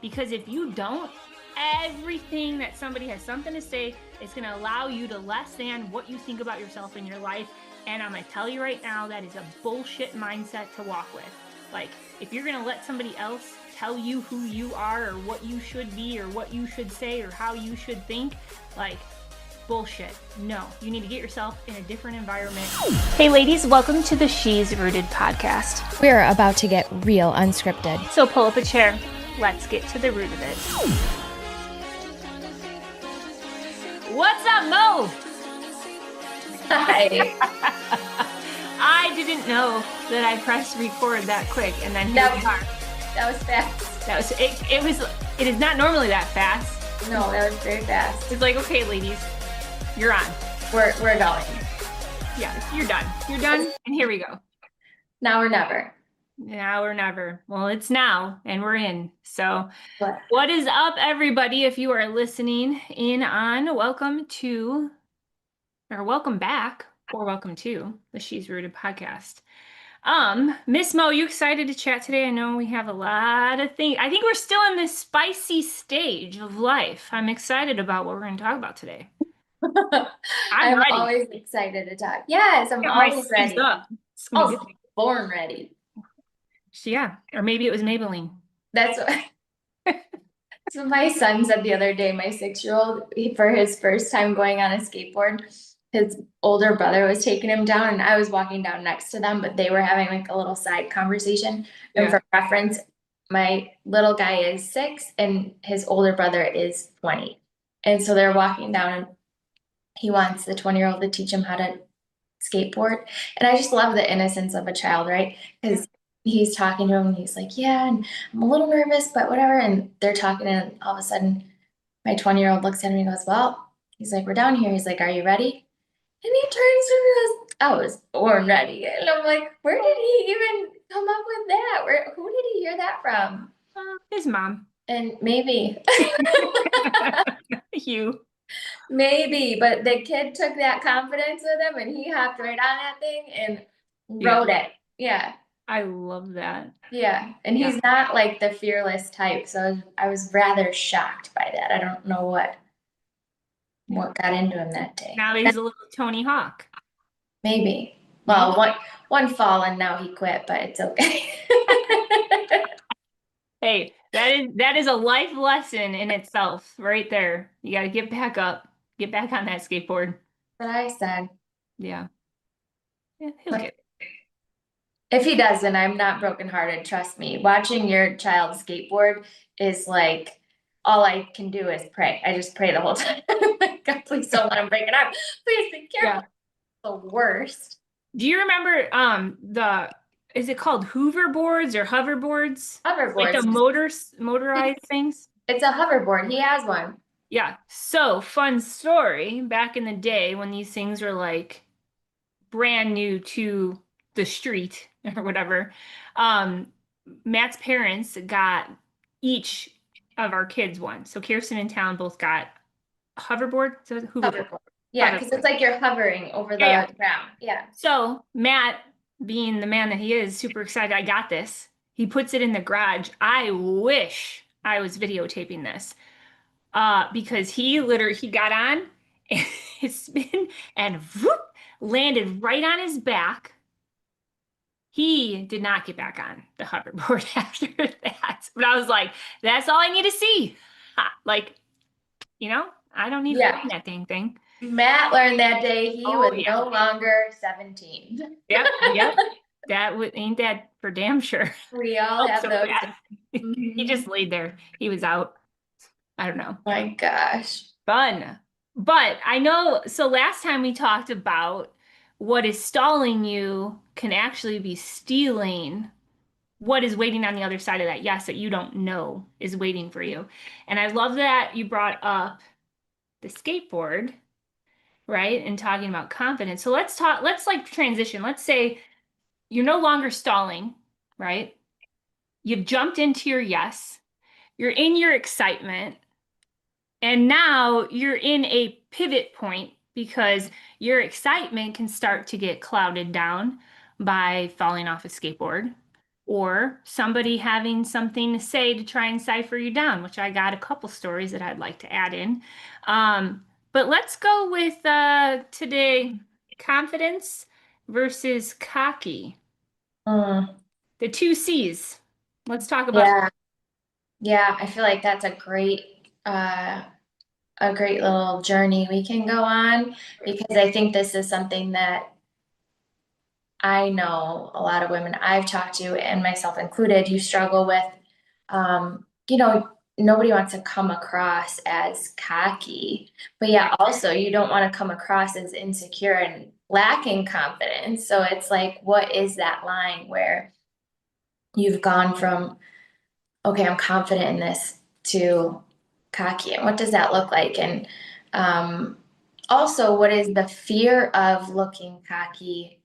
Because if you don't, everything that somebody has something to say is going to allow you to less than what you think about yourself in your life. And I'm going to tell you right now, that is a bullshit mindset to walk with. Like, if you're going to let somebody else tell you who you are or what you should be or what you should say or how you should think, like, bullshit. No, you need to get yourself in a different environment. Hey ladies, welcome to the She's Rooted podcast. We're about to get real unscripted. So pull up a chair. Let's get to the root of it. What's up, Mo? Hi. I didn't know that I pressed record that quick, and then here we are. That was fast. That was it. It is not normally that fast. No, that was very fast. It's like, okay, ladies, you're on. We're going. Yeah, you're done. You're done, and here we go. Now or never. Now or never. Well, it's now, and we're in. So, what is up, everybody? If you are listening in on, welcome back, or welcome to the She's Rooted podcast. Miss Mo, you excited to chat today? I know we have a lot of things. I think we're still in this spicy stage of life. I'm excited about what we're going to talk about today. I'm ready. always excited to talk. Yes, I'm always ready. Oh, born ready. Yeah, or maybe it was Maybelline. That's what. So my son said the other day, my 6-year-old, for his first time going on a skateboard, his older brother was taking him down and I was walking down next to them, but they were having like a little side conversation. And for reference, my little guy is 6 and his older brother is 20. And so they're walking down and he wants the 20-year-old to teach him how to skateboard. And I just love the innocence of a child, right? Because he's talking to him and he's like, yeah, and I'm a little nervous, but whatever. And they're talking and all of a sudden my 20-year-old looks at him and he goes, well, he's like, we're down here. He's like, are you ready? And he turns to me and goes, I was born ready. And I'm like, where did he even come up with that? Who did he hear that from? His mom. And maybe. You. Maybe, but the kid took that confidence with him and he hopped right on that thing and rode it. Yeah. I love that. Yeah. And he's not like the fearless type. So I was rather shocked by that. I don't know what got into him that day. Now he's a little Tony Hawk. Maybe. Well, one fall and now he quit, but it's okay. Hey, that is a life lesson in itself right there. You got to get back up, get back on that skateboard. But I said. Yeah. Yeah, he'll get it. If he doesn't, I'm not brokenhearted. Trust me. Watching your child skateboard is like, all I can do is pray. I just pray the whole time. God, please don't let him break an arm. Please be careful. Yeah. The worst. Do you remember is it called hoverboards or hoverboards? Hoverboards. Like the motorized things? It's a hoverboard. He has one. Yeah. So, fun story. Back in the day when these things were like brand new to the street or whatever, Matt's parents got each of our kids one. So Kirsten and Talon both got a hoverboard. So hoverboard. Yeah, because it's like you're hovering over the ground. Yeah. So Matt, being the man that he is, super excited. I got this. He puts it in the garage. I wish I was videotaping this, because he got on and his spin and whoop, landed right on his back. He did not get back on the hoverboard after that. But I was like, that's all I need to see. Like, I don't need to learn that dang thing. Matt learned that day he was no longer 17. Yep. Ain't that for damn sure. We all have those. He just laid there. He was out. I don't know. My gosh. Fun. But I know, so last time we talked about what is stalling you can actually be stealing what is waiting on the other side of that. Yes, that you don't know is waiting for you. And I love that you brought up the skateboard, right? And talking about confidence. So let's like transition. Let's say you're no longer stalling, right? You've jumped into your yes. You're in your excitement. And now you're in a pivot point because your excitement can start to get clouded down by falling off a skateboard, or somebody having something to say to try and cipher you down, which I got a couple stories that I'd like to add in. But let's go with today, confidence versus cocky. Mm, The two C's. Let's talk about yeah. Yeah, I feel like that's a great little journey we can go on because I think this is something that I know a lot of women I've talked to, and myself included, you struggle with. Nobody wants to come across as cocky, but yeah, also you don't want to come across as insecure and lacking confidence. So it's like, what is that line where you've gone from, okay, I'm confident in this to cocky, and what does that look like? And um, also, what is the fear of looking cocky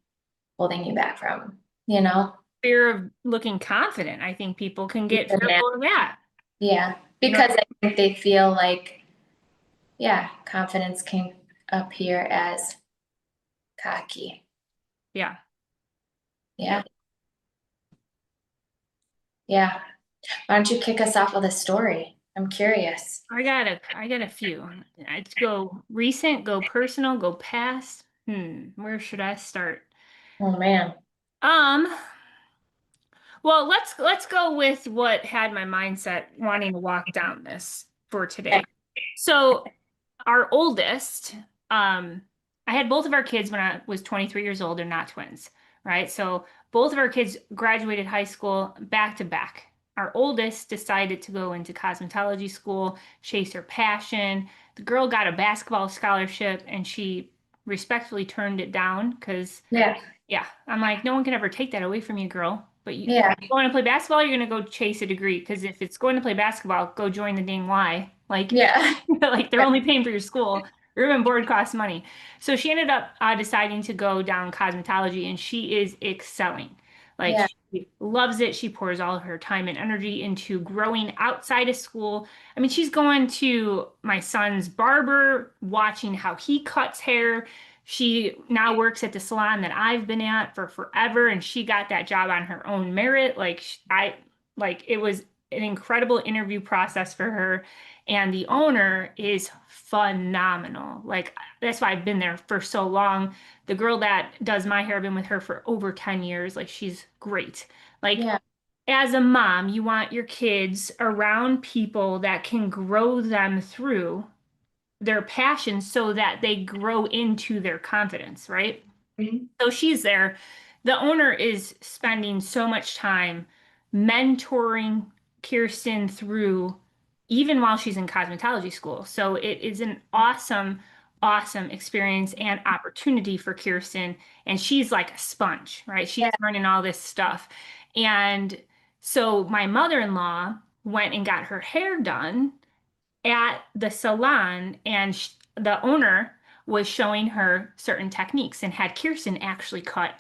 holding you back from, you know? fear of looking confident. I think people can get Yeah, fearful of that. yeah, You know, because I think they feel like, yeah, confidence can appear as cocky. yeah. Yeah, yeah. Why don't you kick us off with a story? I'm curious. I got a few. I'd go recent, go personal, go past. Where should I start? Oh man. Um, well, let's go with what had my mindset wanting to walk down this for today. So, our oldest, um, I had both of our kids when I was 23 years old. They're not twins, right? So, both of our kids graduated high school back to back. Our oldest decided to go into cosmetology school, chase her passion. The girl got a basketball scholarship and she respectfully turned it down because Yeah, yeah, I'm like, no one can ever take that away from you, girl. But you yeah, want to play basketball, you're gonna go chase a degree. Because if it's going to play basketball, go join the dang Y. Like, yeah, like they're only paying for your school. Room and board costs money. So she ended up deciding to go down cosmetology, and she is excelling. Like yeah, she loves it. She pours all of her time and energy into growing outside of school. I mean, she's going to my son's barber, watching how he cuts hair. She now works at the salon that I've been at for forever, and she got that job on her own merit. Like it was an incredible interview process for her, and the owner is phenomenal. Like that's why I've been there for so long. The girl that does my hair, I've been with her for over 10 years. Like she's great. Like yeah, as a mom, you want your kids around people that can grow them through their passion so that they grow into their confidence, right? Mhm. So she's there. The owner is spending so much time mentoring Kirsten through, even while she's in cosmetology school. So it is an awesome, awesome experience and opportunity for Kirsten. And she's like a sponge, right? She's Yeah, learning all this stuff. And so my mother-in-law went and got her hair done at the salon, and the owner was showing her certain techniques and had Kirsten actually cut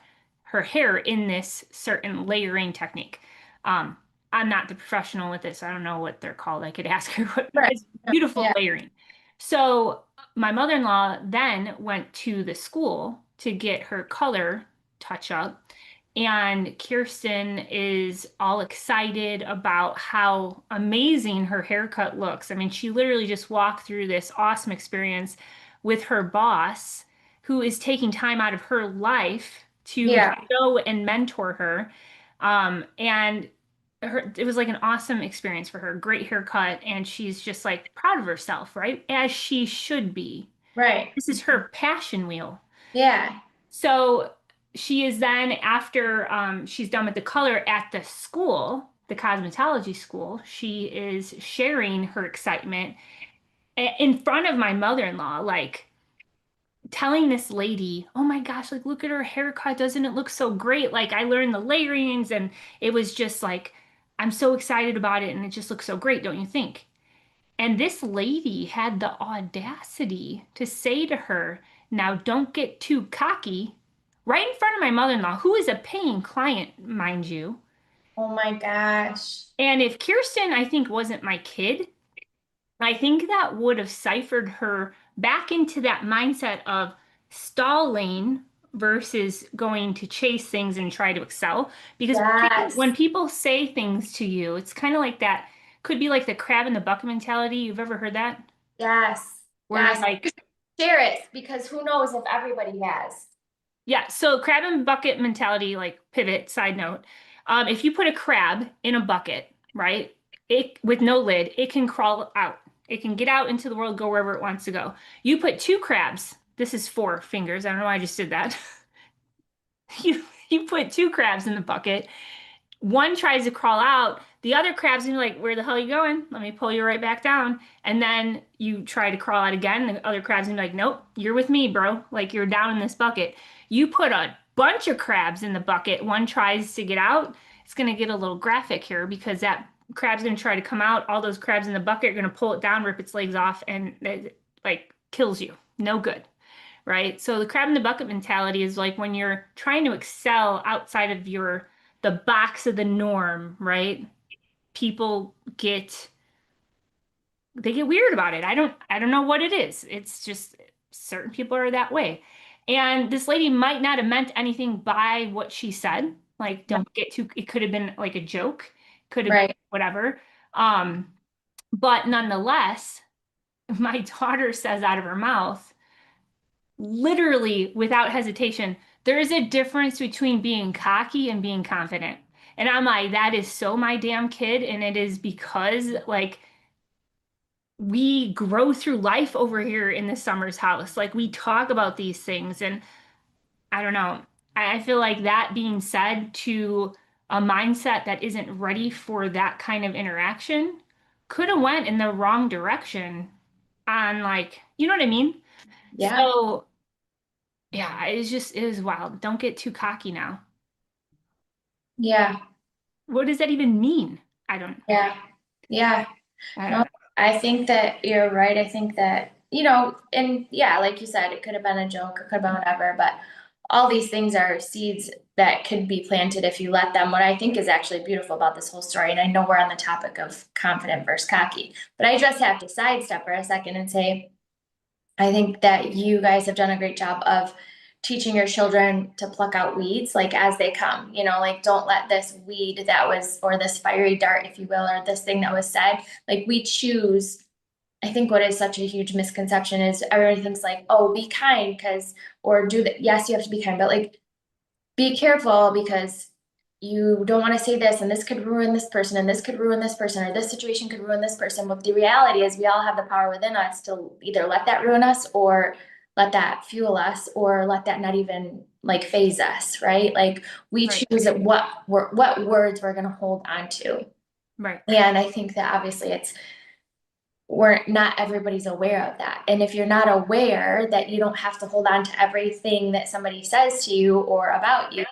her hair in this certain layering technique. Um, I'm not the professional with this. I don't know what they're called. I could ask her what right. it's beautiful Yeah, layering. So my mother-in-law then went to the school to get her color touch up. And Kirsten is all excited about how amazing her haircut looks. I mean, she literally just walked through this awesome experience with her boss, who is taking time out of her life to yeah, show and mentor her. And it was like an awesome experience for her. Great haircut, and she's just like proud of herself, right? As she should be. right. This is her passion wheel. Yeah, So she is then, after she's done with the color at the school, the cosmetology school, she is sharing her excitement in front of my mother-in-law, like telling this lady, "Oh my gosh, like look at her haircut. Doesn't it look so great? Like I learned the layerings and it was just like, I'm so excited about it and it just looks so great, don't you think?" And this lady had the audacity to say to her, "Now don't get too cocky," right in front of my mother-in-law, who is a paying client, mind you. oh my gosh. And if Kirsten, I think, wasn't my kid, I think that would have ciphered her back into that mindset of stalling versus going to chase things and try to excel. Because when Yes. people say things to you, it's kind of like that, could be like the crab in the bucket mentality. You've ever heard that? Yes. Where Yes. like, Share it because who knows if everybody has. yeah, so crab and bucket mentality, like pivot, side note. If you put a crab in a bucket, right, it with no lid, it can crawl out. It can get out into the world, go wherever it wants to go. You put two crabs, this is four fingers. I don't know why I just did that. You put two crabs in the bucket. One tries to crawl out. The other crab's gonna be like, where the hell are you going? Let me pull you right back down. And then you try to crawl out again. The other crab's gonna be like, nope, you're with me, bro. Like you're down in this bucket. You put a bunch of crabs in the bucket. One tries to get out. It's gonna get a little graphic here because that crab's gonna try to come out. All those crabs in the bucket are gonna pull it down, rip its legs off, and it like kills you. No good, right? So the crab in the bucket mentality is like when you're trying to excel outside of the box of the norm, right? People get they get weird about it. I don't know what it is. It's just certain people are that way. And this lady might not have meant anything by what she said. Like don't get too it could have been like a joke, could have been Right. whatever. Um, but nonetheless, my daughter says out of her mouth, literally without hesitation, there is a difference between being cocky and being confident. And I'm like, that is so my damn kid. And it is because like we grow through life over here in the Summers house. Like we talk about these things. And I don't know. I feel like that being said to a mindset that isn't ready for that kind of interaction could have went in the wrong direction on like, you know what I mean? Yeah. So yeah, it is wild. Don't get too cocky now. Yeah. What does that even mean? I don't, Yeah. Yeah. I don't No, know. I think that you're right. I think that, and yeah, like you said, it could have been a joke, it could have been whatever, but all these things are seeds that could be planted if you let them. What I think is actually beautiful about this whole story, and I know we're on the topic of confident versus cocky, but I just have to sidestep for a second and say, I think that you guys have done a great job of teaching your children to pluck out weeds like as they come, like don't let this weed that was, or this fiery dart, if you will, or this thing that was said, like we choose. I think what is such a huge misconception is everybody thinks like, oh, be kind because, or do that. Yes, you have to be kind, but like be careful because you don't want to say this and this could ruin this person and this could ruin this person or this situation could ruin this person. But the reality is we all have the power within us to either let that ruin us or let that fuel us or let that not even like phase us, right? Like we Right, choose what words we're going to hold on to. right, And I think that obviously we're not everybody's aware of that. And if you're not aware that you don't have to hold on to everything that somebody says to you or about you,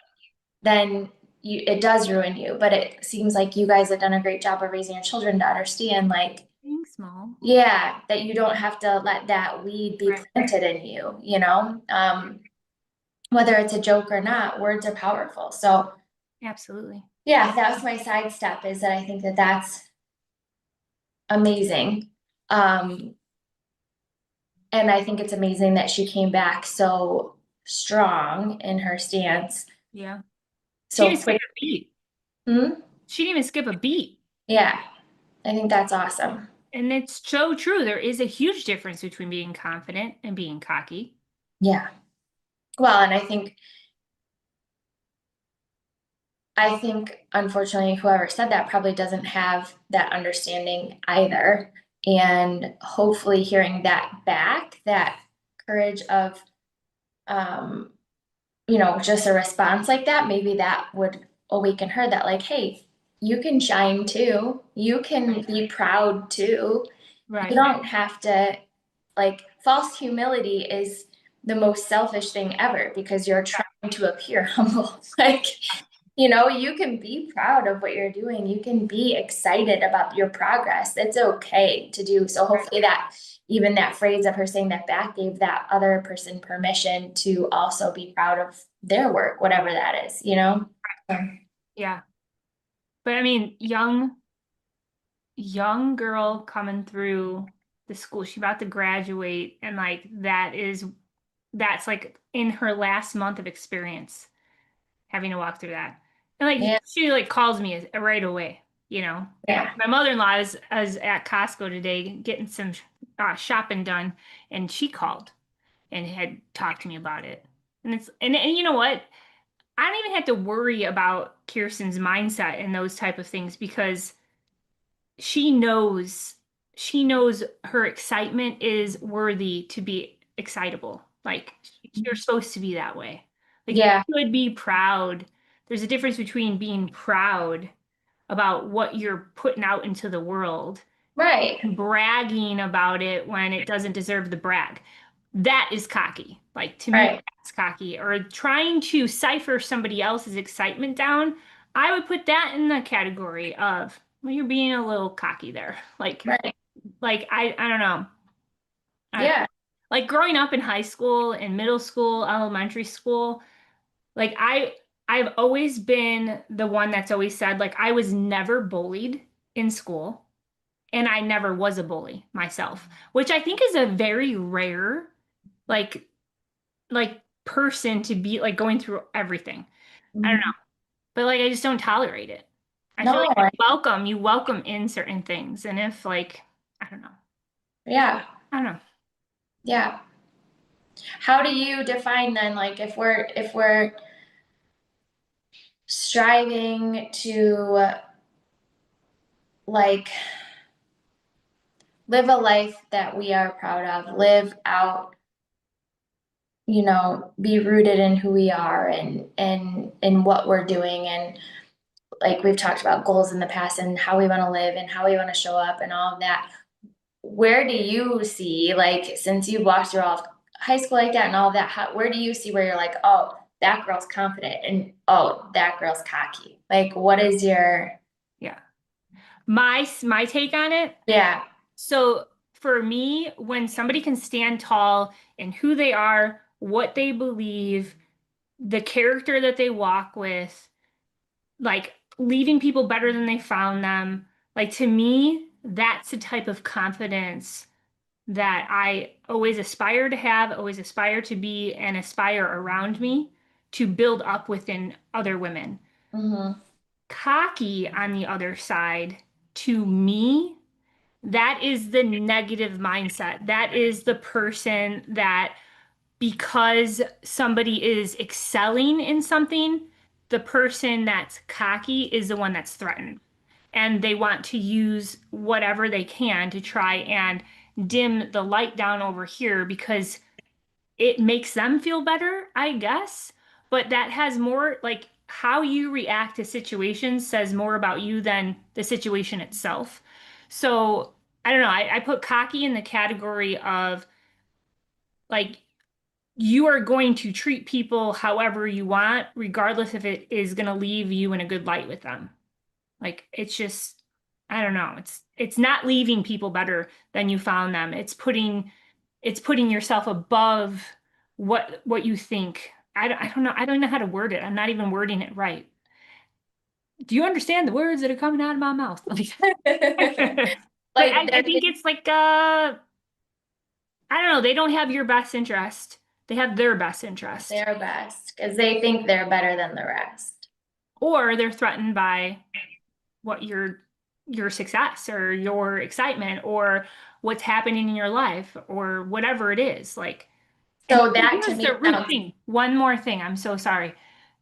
then it does ruin you. But it seems like you guys have done a great job of raising your children to understand, like, being small. yeah, that you don't have to let that weed be Right, planted in you, whether it's a joke or not, words are powerful. So absolutely. yeah, that was my sidestep, is that I think that that's amazing. Um, and I think it's amazing that she came back so strong in her stance Yeah. She so didn't skip quick. a beat. Hmm? She didn't even skip a beat. Yeah, I think that's awesome. And it's so true. There is a huge difference between being confident and being cocky. Yeah. Well, and I think unfortunately whoever said that probably doesn't have that understanding either. And hopefully hearing that back, that courage of um, just a response like that, maybe that would awaken her that like, hey, you can shine too. You can be proud too. You Right. don't have to, like, false humility is the most selfish thing ever because you're trying to appear humble. Like, you can be proud of what you're doing. You can be excited about your progress. It's okay to do. So hopefully that even that phrase of her saying that back gave that other person permission to also be proud of their work, whatever that is. Yeah. But I mean, young girl coming through the school. She's about to graduate, and like that's like in her last month of experience having to walk through that. And Yeah. like she like calls me right away, you know. Yeah. My mother-in-law is at Costco today getting some shopping done, and she called and had talked to me about it. And and you know what? I don't even have to worry about Kirsten's mindset and those type of things because she knows she knows her excitement is worthy to be excitable. Like you're supposed to be that way. Like you Yeah. should be proud. There's a difference between being proud about what you're putting out into the world Right. and bragging about it when it doesn't deserve the brag. That is cocky. Like to me, Right. that's cocky. Or trying to cipher somebody else's excitement down. I would put that in the category of, well, you're being a little cocky there. Right. Like I don't know. I, Yeah. like growing up in high school and middle school, elementary school, like I've always been the one that's always said like I was never bullied in school and I never was a bully myself, which I think is a very rare like like person to be like going through everything. I don't know, Mhm. but like I just don't tolerate it. I feel No. like you welcome in certain things, and if like I don't know, Yeah. I don't know. Yeah. How do you define then, like if we're striving to like live a life that we are proud of, live out, be rooted in who we are and in what we're doing, and like we've talked about goals in the past and how we want to live and how we want to show up and all of that. Where do you see, like, since you've walked through all of high school like that and all of that, where do you see where you're like, oh, that girl's confident and oh, that girl's cocky? Like, what is your, Yeah, my take on it. yeah, So for me, when somebody can stand tall in who they are, what they believe, the character that they walk with, like leaving people better than they found them, like to me, that's the type of confidence that I always aspire to have, always aspire to be, and aspire around me to build up within other women. mm-hmm, Cocky, on the other side, to me, that is the negative mindset. That is the person that, because somebody is excelling in something, the person that's cocky is the one that's threatened. And they want to use whatever they can to try and dim the light down over here because it makes them feel better, I guess. But that has more, like, how you react to situations says more about you than the situation itself. So I don't know. I put cocky in the category of like you are going to treat people however you want, regardless if it is going to leave you in a good light with them. Like it's just, I don't know. It's not leaving people better than you found them. It's putting yourself above what you think. I don't know. I don't know how to word it. I'm not even wording it right. Do you understand the words that are coming out of my mouth? But like I think it's like I don't know, they don't have your best interest. They have their best interest. their best because they think they're better than the rest. Or they're threatened by what your success or your excitement or what's happening in your life or whatever it is. Like, and So that to here's me the rude sounds, thing. One more thing. I'm so sorry.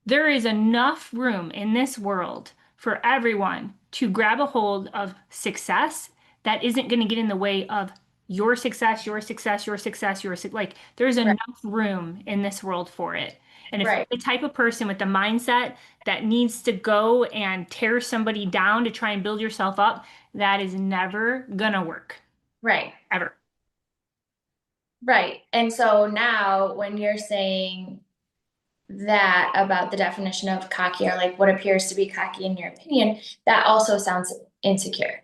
There is enough room in this world for everyone to grab a hold of success that isn't going to get in the way of your success, your success, your success, like there's right, enough room in this world for it. And if you're right, the type of person with the mindset that needs to go and tear somebody down to try and build yourself up, that is never gonna work, right. ever. Right. And so now when you're saying that about the definition of cocky or like what appears to be cocky in your opinion, that also sounds insecure.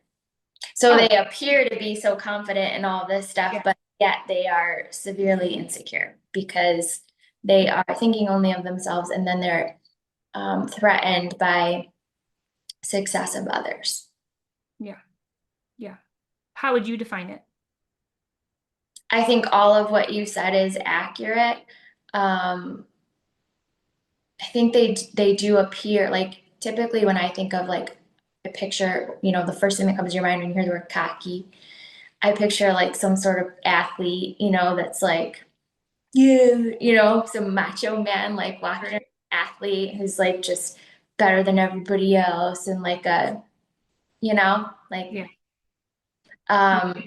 So Oh, they appear to be so confident in all this stuff, yeah. but yet they are severely insecure because they are thinking only of themselves and then they're threatened by success of others. Yeah. Yeah. How would you define it? I think all of what you said is accurate. Um, I think they do appear like typically when I think of like a picture, the first thing that comes to your mind when you hear the word cocky, I picture like some sort of athlete, that's like, yeah, some macho man like walking an athlete who's like just better than everybody else and like like Yeah. um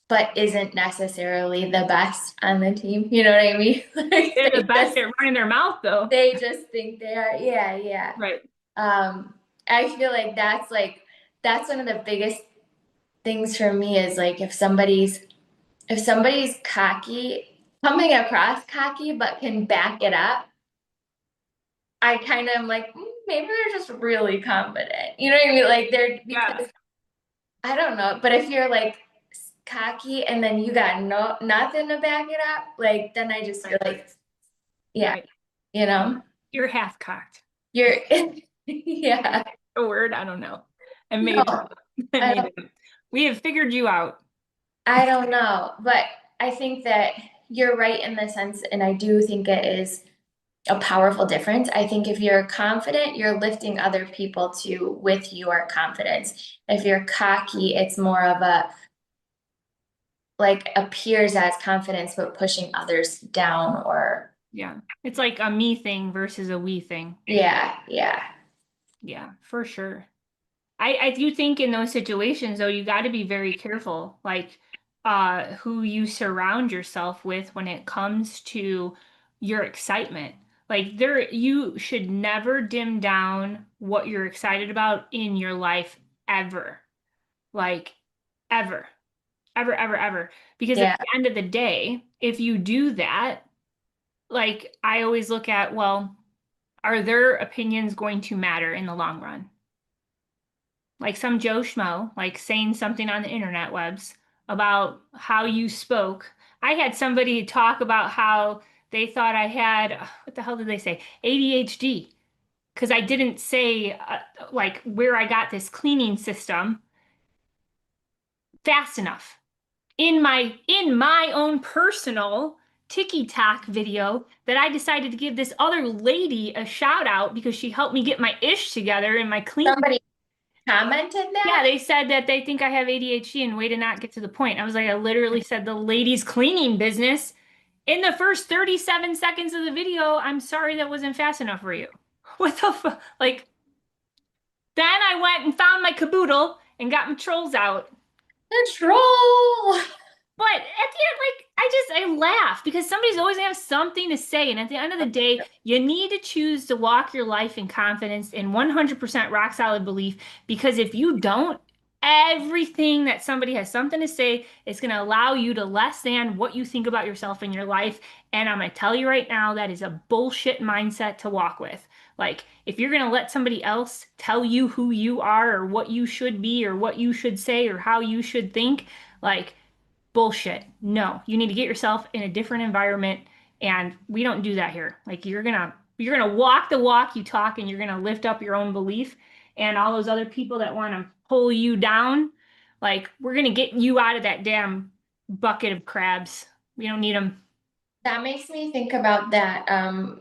but isn't necessarily the best on the team. You know what I mean? Like They're the best at running their mouth though. they just think they are. Yeah, yeah. Right. Um, I feel like that's one of the biggest things for me is like if somebody's cocky, coming across cocky but can back it up, I kind of am like, maybe they're just really confident. You know what I mean? Like they're Yeah. because I don't know, but if you're like cocky and then you got nothing to back it up, like then I just feel like, yeah, Right. you know, You're half cocked. you're yeah. A word? I don't know. I No, made it up. I I made don't, it up. We have figured you out. I don't know, but I think that you're right in the sense, and I do think it is a powerful difference. I think if you're confident, you're lifting other people to with your confidence. If you're cocky, it's more of a like appears as confidence, but pushing others down or Yeah. It's like a me thing versus a we thing. yeah, yeah. Yeah, for sure. I do think in those situations though, you got to be very careful, like who you surround yourself with when it comes to your excitement. Like you should never dim down what you're excited about in your life ever. Like ever, ever, ever, ever. Because at Yeah. the end of the day, if you do that, like I always look at, well, are their opinions going to matter in the long run? Like some Joe Schmo, like saying something on the internet webs about how you spoke. I had somebody talk about how they thought I had, what the hell did they say? ADHD. Because I didn't say like where I got this cleaning system fast enough. In my own personal TikTok video that I decided to give this other lady a shout out because she helped me get my ish together in my clean. Somebody commented Yeah, that. they said that they think I have ADHD and way to not get to the point. I was like, I literally said the ladies cleaning business in the first 37 seconds of the video. I'm sorry that wasn't fast enough for you. What the fuck? Like, then I went and found my caboodle and got my trolls out. The troll. But at the end, like, I laugh because somebody's always gonna have something to say. And at the end of the day, you need to choose to walk your life in confidence and 100% rock solid belief. Because if you don't, everything that somebody has something to say is gonna allow you to less than what you think about yourself in your life. And I'm gonna tell you right now, that is a bullshit mindset to walk with. Like, if you're gonna let somebody else tell you who you are or what you should be or what you should say or how you should think, like, bullshit. No, you need to get yourself in a different environment, and we don't do that here. Like you're gonna walk the walk you talk, and you're gonna lift up your own belief, and all those other people that want to pull you down, like we're gonna get you out of that damn bucket of crabs. We don't need them. That makes me think about that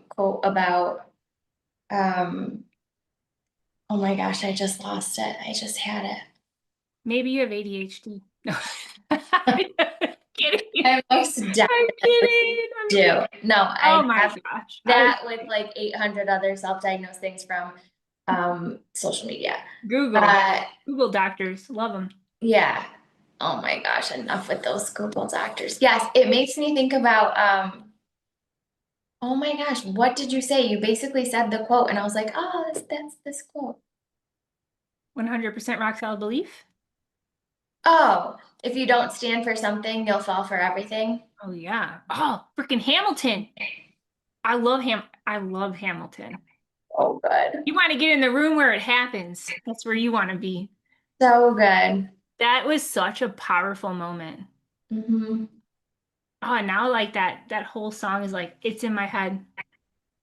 quote about um oh my gosh, I just lost it. I just had it. Maybe you have ADHD. No. Kidding. I most I'm kidding. I'm do. kidding. No, Oh I my have gosh. that with like 800 other self-diagnosed things from social media. Google. Uh Google doctors. Love them. yeah. Oh my gosh, enough with those Google doctors. Yes, it makes me think about oh my gosh, what did you say? You basically said the quote and I was like, oh, that's this quote. 100% rock solid belief. Oh, if you don't stand for something, you'll fall for everything. Oh yeah. Oh, freaking Hamilton. I love Hamilton. Oh, good. You want to get in the room where it happens. That's where you want to be. So good. That was such a powerful moment. Hmm. Oh, now like that whole song is like it's in my head.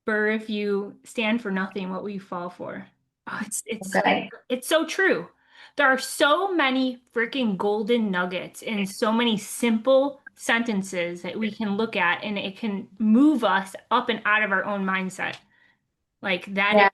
Burr, if you stand for nothing, what will you fall for? Oh, Good. it's so true. There are so many freaking golden nuggets in so many simple sentences that we can look at, and it can move us up and out of our own mindset. Like that, Yeah.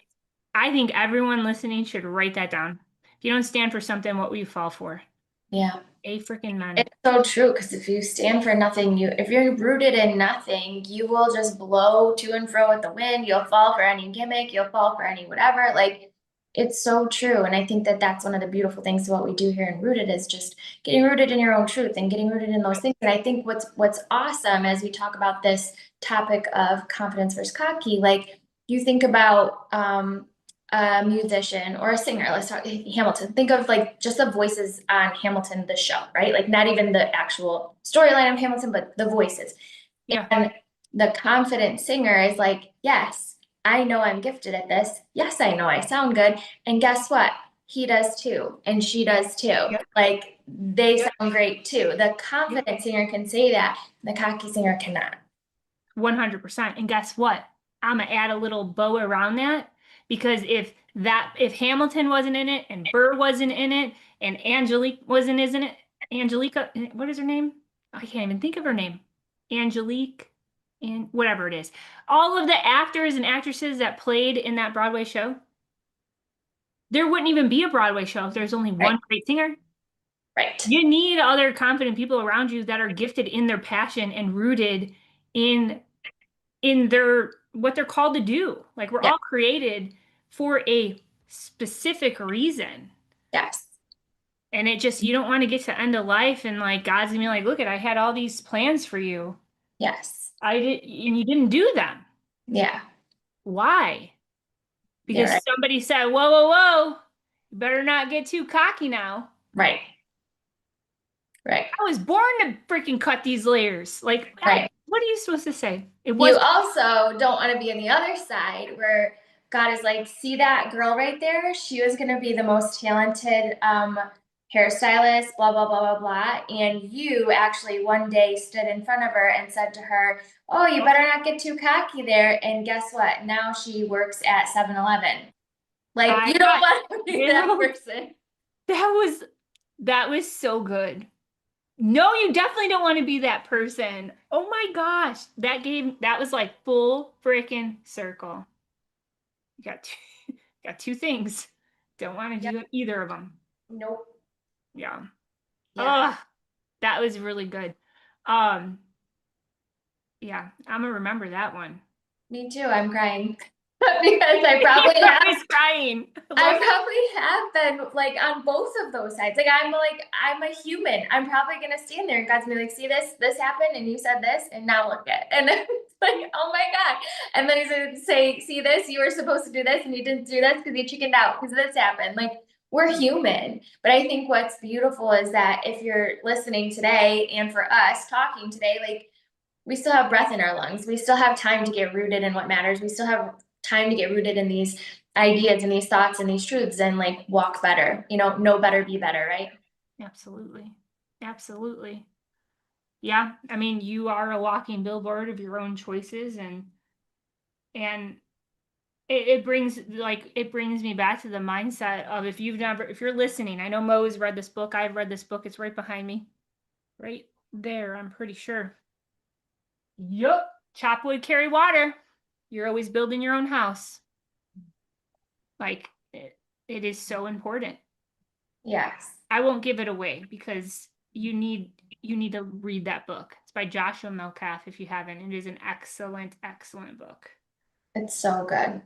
I think everyone listening should write that down. If you don't stand for something, what will you fall for? Yeah. A freaking man. It's so true because if you stand for nothing, if you're rooted in nothing, you will just blow to and fro with the wind. You'll fall for any gimmick, you'll fall for any whatever. Like it's so true. And I think that that's one of the beautiful things of what we do here in Rooted is just getting rooted in your own truth and getting rooted in those things. And I think what's awesome as we talk about this topic of confidence versus cocky, like you think about a musician or a singer, let's talk Hamilton. Think of like just the voices on Hamilton, the show, right? Like not even the actual storyline of Hamilton, but the voices. Yeah. And the confident singer is like, yes, I know I'm gifted at this. Yes, I know I sound good. And guess what? He does too. And she does too. Yep. Like they Yep. sound great too. The confident singer can say that. The cocky singer cannot. 100%. And guess what? I'm gonna add a little bow around that, because if Hamilton wasn't in it and Burr wasn't in it and Angelique wasn't isn't it Angelica, what is her name? I can't even think of her name. Angelique and whatever it is. All of the actors and actresses that played in that Broadway show, there wouldn't even be a Broadway show if there's only one Right. great singer. Right. You need other confident people around you that are gifted in their passion and rooted in their what they're called to do. Like we're Yeah. all created for a specific reason. Yes. And it just, you don't want to get to end of life and like God's gonna be like, look, I had all these plans for you. Yes. I did, and you didn't do them. Yeah. Why? You're Because right. somebody said, whoa, whoa, whoa, you better not get too cocky now. Right. Right. I was born to freaking cut these layers. Like, Right. what are you supposed to say? It You was also don't want to be on the other side where God is like, see that girl right there? She was going to be the most talented hairstylist, blah, blah, blah, blah, blah. And you actually one day stood in front of her and said to her, oh, you better not get too cocky there. And guess what? Now she works at 7-Eleven. Like, I you don't got want to be that you. person. That was so good. No, you definitely don't want to be that person. Oh my gosh. That was like full freaking circle. You got got two things. Don't want to Yep. do either of them. Nope. Yeah. Yeah. Oh, that was really good. Um, yeah, I'm gonna remember that one. Me too. I'm crying because I probably have. Everybody's crying. I probably have been like on both of those sides. I'm a human. I'm probably gonna stand there and God's gonna be like, see this happened and you said this and now look at it. And it's like, oh my God. And then he's gonna say, see this, you were supposed to do this and you didn't do this because you chickened out because this happened. Like we're human. But I think what's beautiful is that if you're listening today and for us talking today, like we still have breath in our lungs. We still have time to get rooted in what matters. We still have time to get rooted in these ideas and these thoughts and these truths and like walk better, know better, be better, right? Absolutely. Absolutely. Yeah, I mean, you are a walking billboard of your own choices, and it brings me back to the mindset of if you're listening, I know Mo has read this book, I've read this book, it's right behind me. Right there, I'm pretty sure. Yup. Chop wood, carry water. You're always building your own house. Like it is so important. Yes. I won't give it away because you need to read that book. It's by Joshua Melcath if you haven't. It is an excellent, excellent book. It's so good.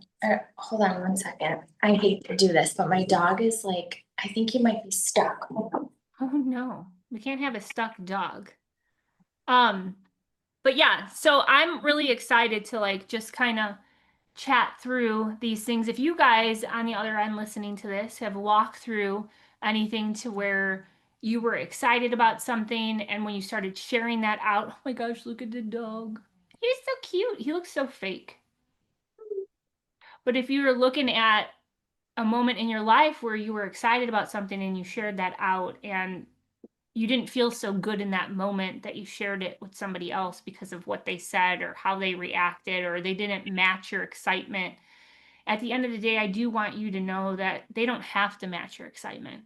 Hold on one second. I hate to do this, but my dog is like, I think he might be stuck. Oh no, we can't have a stuck dog. But yeah, so I'm really excited to like just kind of chat through these things. If you guys on the other end listening to this have walked through anything to where you were excited about something and when you started sharing that out, oh my gosh, look at the dog. He's so cute. He looks so fake. But if you were looking at a moment in your life where you were excited about something and you shared that out and you didn't feel so good in that moment that you shared it with somebody else because of what they said or how they reacted or they didn't match your excitement. At the end of the day, I do want you to know that they don't have to match your excitement.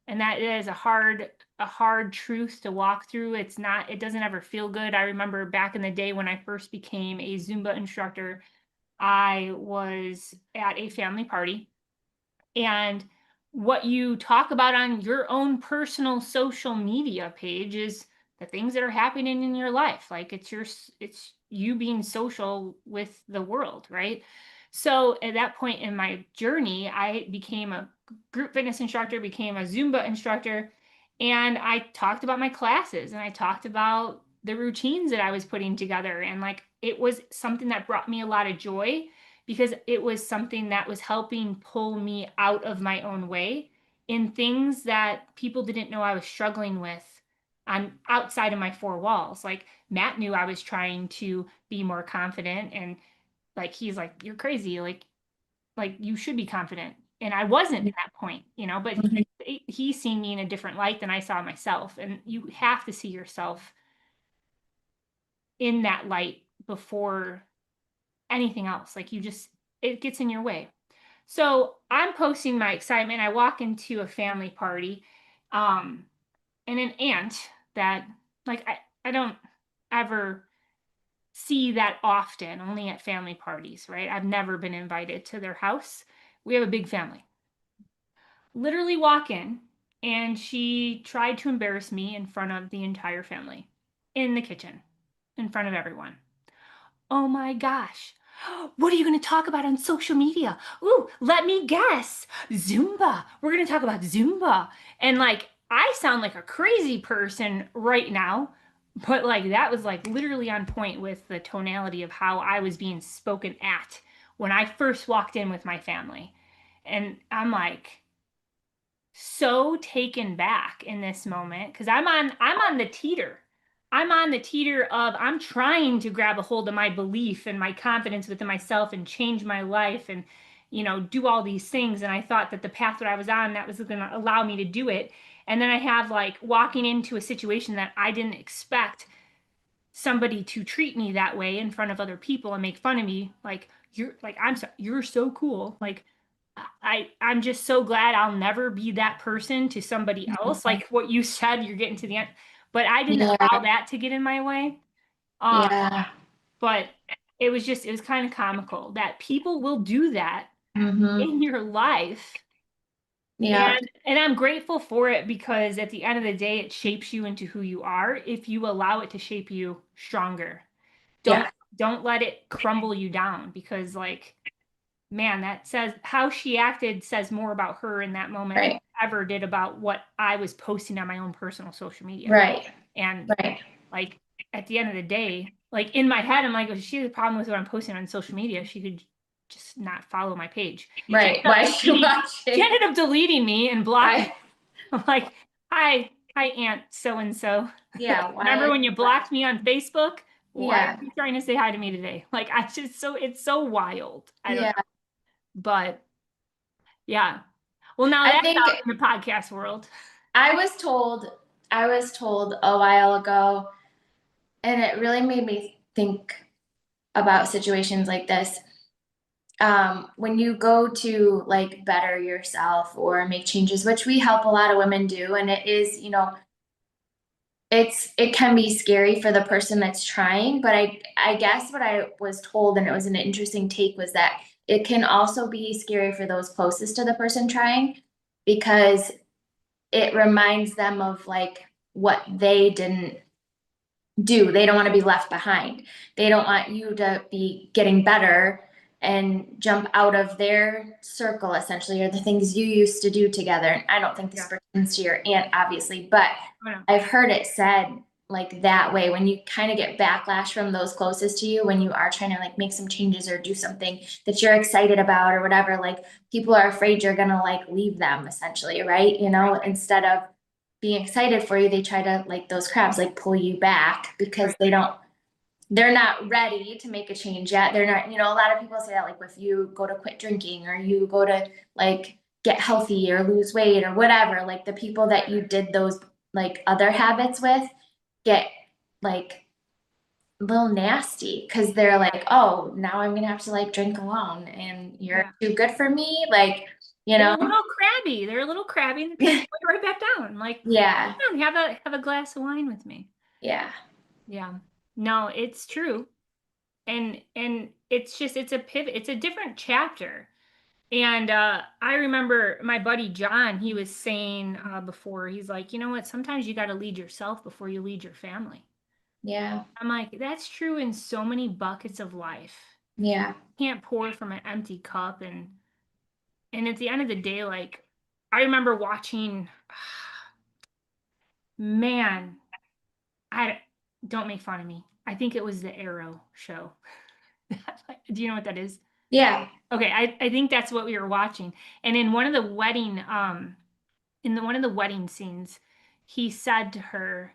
And that is a hard truth to walk through. It doesn't ever feel good. I remember back in the day when I first became a Zumba instructor, I was at a family party, and what you talk about on your own personal social media page is the things that are happening in your life. Like it's you being social with the world, right? So at that point in my journey, I became a group fitness instructor, became a Zumba instructor, and I talked about my classes and I talked about the routines that I was putting together. And like it was something that brought me a lot of joy because it was something that was helping pull me out of my own way in things that people didn't know I was struggling with on outside of my four walls. Like Matt knew I was trying to be more confident, and like he's like, you're crazy, like you should be confident. And I wasn't at that point, but Mhm. he's seen me in a different light than I saw myself. And you have to see yourself in that light before anything else. Like it gets in your way. So I'm posting my excitement. I walk into a family party, um, and an aunt that like I don't ever see that often, only at family parties, right? I've never been invited to their house. We have a big family. Literally walk in, and she tried to embarrass me in front of the entire family in the kitchen, in front of everyone. Oh my gosh. What are you going to talk about on social media? Ooh, let me guess. Zumba. We're going to talk about Zumba. And like, I sound like a crazy person right now, but like, that was like literally on point with the tonality of how I was being spoken at when I first walked in with my family. And I'm like, so taken back in this moment because I'm on the teeter. I'm on the teeter of I'm trying to grab a hold of my belief and my confidence within myself and change my life and do all these things. And I thought that the path that I was on that was going to allow me to do it. And then I have like walking into a situation that I didn't expect somebody to treat me that way in front of other people and make fun of me like you're so cool. Like I'm just so glad I'll never be that person to somebody else. Like what you said, you're getting to the end, but I didn't allow Yeah, that to get in my way. Um, yeah. but it was kind of comical that people will do that Hmm. in your life. Yeah, And I'm grateful for it because at the end of the day, it shapes you into who you are if you allow it to shape you stronger. Don't yeah, don't let it crumble you down because like man, that says how she acted says more about her in that moment than right, it ever did about what I was posting on my own personal social media. right, And right, like at the end of the day, like in my head, I'm like, if she has a problem with what I'm posting on social media, she could just not follow my page. She right. ended Why up is she deleting, she watching? ended up deleting me and blocking. Why? I'm like, hi, Aunt so and so. Yeah, Remember why? when you blocked me on Facebook? Why are Yeah, you trying to say hi to me today? Like I just it's so wild. I don't yeah. know. But yeah. Well, now I that's think out in the podcast world. I was told, I was told a while ago, and it really made me think about situations like this. When you go to like better yourself or make changes, which we help a lot of women do, and it is, it can be scary for the person that's trying, but I guess what I was told, and it was an interesting take, was that it can also be scary for those closest to the person trying because it reminds them of like what they didn't do. They don't want to be left behind. They don't want you to be getting better and jump out of their circle essentially, or the things you used to do together. And I don't think this Yeah. pertains to your aunt, obviously, but I know. I've heard it said like that way when you kind of get backlash from those closest to you when you are trying to like make some changes or do something that you're excited about or whatever, like people are afraid you're gonna like leave them essentially, right? Instead of being excited for you, they try to like those crabs like pull you back because Right. they're not ready to make a change yet. They're not, a lot of people say that like if you go to quit drinking or you go to like get healthy or lose weight or whatever, like the people that you did those like other habits with get like a little nasty because they're like, oh, now I'm gonna have to like drink alone and you're Yeah. too good for me. Like you They're know? a little crabby. They're a little crabby and they're put right back down. Like, Yeah, come on, have a glass of wine with me. yeah, Yeah. No, it's true. And it's just it's a pivot, it's a different chapter. And I remember my buddy John, he was saying before, he's like, you know what, sometimes you got to lead yourself before you lead your family. yeah, I'm like, that's true in so many buckets of life. yeah, Can't pour from an empty cup. And at the end of the day, like, I remember watching, man, I don't make fun of me. I think it was the Arrow show. Do you know what that is? yeah, Okay, I think that's what we were watching. And in one of the wedding, one of the wedding scenes, he said to her,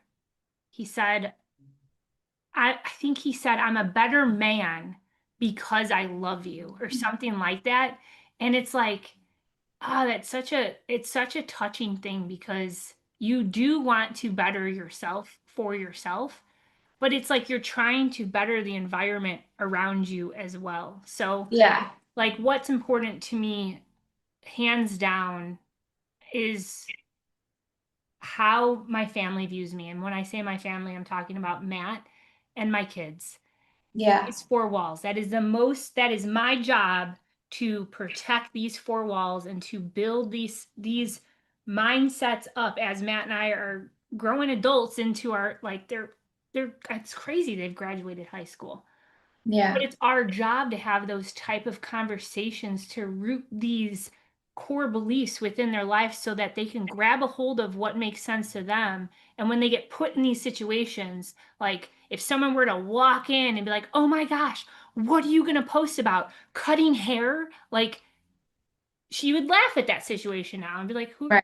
he said, I think he said, I'm a better man because I love you, or something like that. And it's like, oh, it's such a touching thing because you do want to better yourself for yourself, but it's like you're trying to better the environment around you as well. So, yeah, like, what's important to me, hands down, is how my family views me. And when I say my family, I'm talking about Matt and my kids. yeah, These four walls. That is my job, to protect these four walls and to build these mindsets up as Matt and I are growing adults into our, like, they're it's crazy they've graduated high school. But yeah, it's our job to have those type of conversations to root these core beliefs within their life so that they can grab a hold of what makes sense to them. And when they get put in these situations, like if someone were to walk in and be like, oh my gosh, what are you going to post about? Cutting hair? Like, she would laugh at that situation now and be like, right,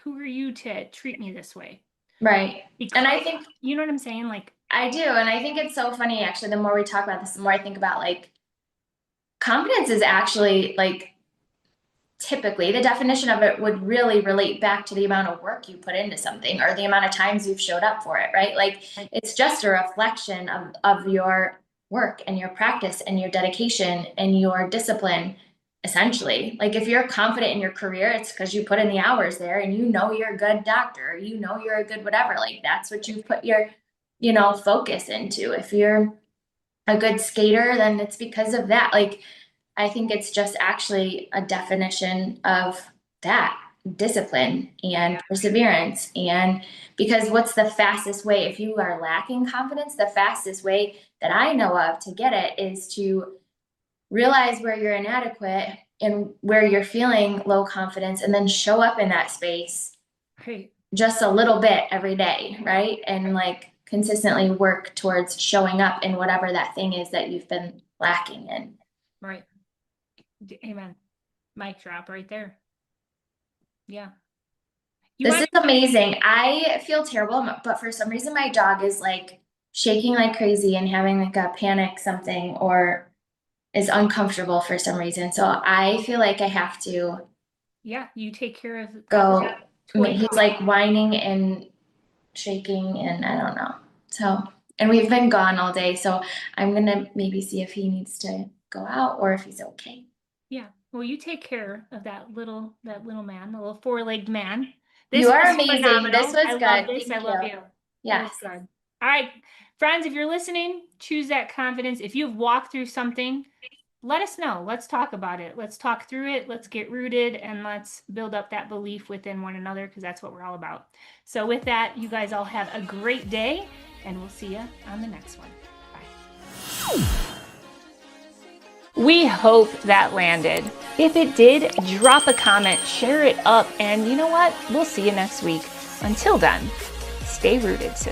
who are you to treat me this way? right. And I Because, think you know what I'm saying? Like, I do. And I think it's so funny, actually, the more we talk about this, the more I think about like confidence is actually like typically the definition of it would really relate back to the amount of work you put into something or the amount of times you've showed up for it, right? Like it's just a reflection of your work and your practice and your dedication and your discipline, essentially. Like if you're confident in your career, it's because you put in the hours there and you know you're a good doctor, you know you're a good whatever. Like that's what you put your, focus into. If you're a good skater, then it's because of that. Like I think it's just actually a definition of that discipline and perseverance. And because what's the fastest way, if you are lacking confidence, the fastest way that I know of to get it is to realize where you're inadequate and where you're feeling low confidence, and then show up in that space hey, just a little bit every day, right? And like consistently work towards showing up in whatever that thing is that you've been lacking in. right. Amen. Mic drop right there. Yeah. This is amazing. I feel terrible, but for some reason my dog is like shaking like crazy and having like a panic something, or is uncomfortable for some reason. So I feel like I have to Yeah, you take care of go. I mean, toy he's dog. like whining and shaking and I don't know. So, and we've been gone all day. So I'm gonna maybe see if he needs to go out or if he's okay. Yeah. Well, you take care of that little man, the little four-legged man. You are Was amazing. phenomenal. This was I good. love this. Thank I love you. you. Yes. It was good. All right, friends, if you're listening, choose that confidence. If you've walked through something, let us know. Let's talk about it. Let's talk through it. Let's get rooted and let's build up that belief within one another, because that's what we're all about. So with that, you guys all have a great day, and we'll see you on the next one. Bye. We hope that landed. If it did, drop a comment, share it up, and you know what? We'll see you next week. Until then, stay rooted, sisters.